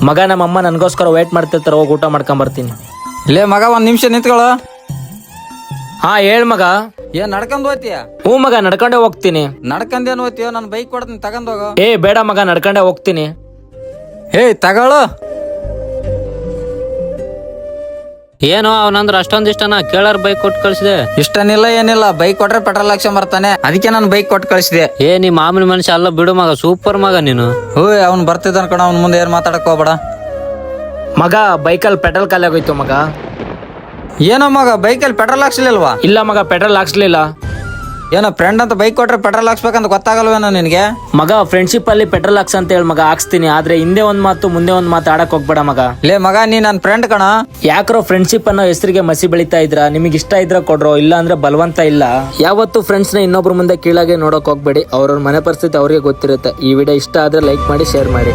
ಮಗ ನಮ್ಮಮ್ಮ ನನಗೋಸ್ಕರ ವೇಟ್ ಮಾಡ್ತಿರ್ತಾರೆ, ಹೋಗಿ ಊಟ ಮಾಡ್ಕೊಂಡ್ ಬರ್ತೀನಿ. ಲೇ ಮಗ ಒಂದ್ ನಿಮಿಷ ನಿಂತ್ಕೊಳ್ಳೋ. ಹಾ ಹೇಳ್ ಮಗ. ಏನ್ ನಡ್ಕೊಂಡ್ ಹೋಗ್ತೀಯ? ಹ್ಞೂ ಮಗ, ನಡ್ಕೊಂಡೇ ಹೋಗ್ತೀನಿ. ನಡ್ಕಂದೇನ್ ಹೋಗ್ತೀಯೋ? ನನ್ ಬೈಕ್ ಕೊಡ್ತೀನಿ ತಗೊಂಡ್ ಹೋಗೋ. ಏ ಬೇಡ ಮಗ, ನಡ್ಕೊಂಡೇ ಹೋಗ್ತೀನಿ. ಏಯ್ ತಗೊಳ್ಳೋ. ಏನೋ ಅವನಂದ್ರ ಅಷ್ಟೊಂದ್ ಇಷ್ಟನ ಕೇಳಾರ ಬೈಕ್ ಕೊಟ್ಟು ಕಳ್ಸಿದೆ. ಇಷ್ಟನಿಲ್ಲ ಏನಿಲ್ಲ, ಬೈಕ್ ಕೊಟ್ರೆ ಪೆಟ್ರೋಲ್ ಹಾಕ್ಸ್ಕೊಂಡ್ ಬರ್ತಾನೆ, ಅದಕ್ಕೆ ನಾನು ಬೈಕ್ ಕೊಟ್ಟು ಕಳಿಸಿದೆ. ಏ ನೀ ಮಾಮೂಲಿ ಮನುಷ್ಯ ಅಲ್ಲ ಬಿಡು ಮಗ, ಸೂಪರ್ ಮಗ ನೀನು. ಓಯ್ ಅವ್ನ್ ಬರ್ತಿದ್ದಾನ ಕಣ, ಅವ್ನ ಮುಂದೆ ಏನ್ ಮಾತಾಡಕ್ ಹೋಗ್ಬೇಡ. ಮಗ ಬೈಕಲ್ಲಿ ಪೆಟ್ರೋಲ್ ಖಾಲಿ ಆಗೋಯ್ತು ಮಗ. ಏನೋ ಮಗ ಬೈಕಲ್ಲಿ ಪೆಟ್ರೋಲ್ ಹಾಕ್ಸ್ಲಿಲ್ವಾ? ಇಲ್ಲ ಮಗ, ಪೆಟ್ರೋಲ್ ಹಾಕ್ಸ್ಲಿಲ್ಲ. ಏನೋ ಫ್ರೆಂಡ್ ಅಂತ ಬೈಕ್ ಕೊಟ್ರೆ ಪೆಟ್ರೋಲ್ ಹಾಕ್ಸ್ಬೇಕಂತ ಗೊತ್ತಾಗಲ್ವೇನೋ ನಿನ್ಗೆ? ಮಗ ಫ್ರೆಂಡ್ಶಿಪ್ ಅಲ್ಲಿ ಪೆಟ್ರೋಲ್ ಹಾಕ್ಸ್ ಅಂತ ಹೇಳಿ ಮಗ, ಹಾಕ್ಸ್ತೀನಿ. ಆದ್ರೆ ಹಿಂದೆ ಒಂದ್ ಮಾತು ಮುಂದೆ ಒಂದ್ ಮಾತು ಆಡಕ್ ಹೋಗ್ಬೇಡ ಮಗ. ಲೇ ಮಗ ನೀ ನನ್ ಫ್ರೆಂಡ್ ಕಣ. ಯಾಕ್ರೋ ಫ್ರೆಂಡ್ಶಿಪ್ ಅನ್ನೋ ಹೆಸರಿಗೆ ಮಸಿ ಬೆಳಿತಾ ಇದ್ರ? ನಿಮಗೆ ಇಷ್ಟ ಇದ್ರ ಕೊಡ್ರೋ, ಇಲ್ಲ ಅಂದ್ರೆ ಬಲವಂತ ಇಲ್ಲ. ಯಾವತ್ತು ಫ್ರೆಂಡ್ಸ್ ನ ಇನ್ನೊಬ್ರ ಮುಂದೆ ಕೀಳಾಗೆ ನೋಡಕ್ ಹೋಗ್ಬೇಡಿ. ಅವ್ರವ್ರ ಮನೆ ಪರಿಸ್ಥಿತಿ ಅವ್ರಿಗೆ ಗೊತ್ತಿರುತ್ತೆ. ಈ ವಿಡಿಯೋ ಇಷ್ಟ ಆದ್ರೆ ಲೈಕ್ ಮಾಡಿ, ಶೇರ್ ಮಾಡಿ.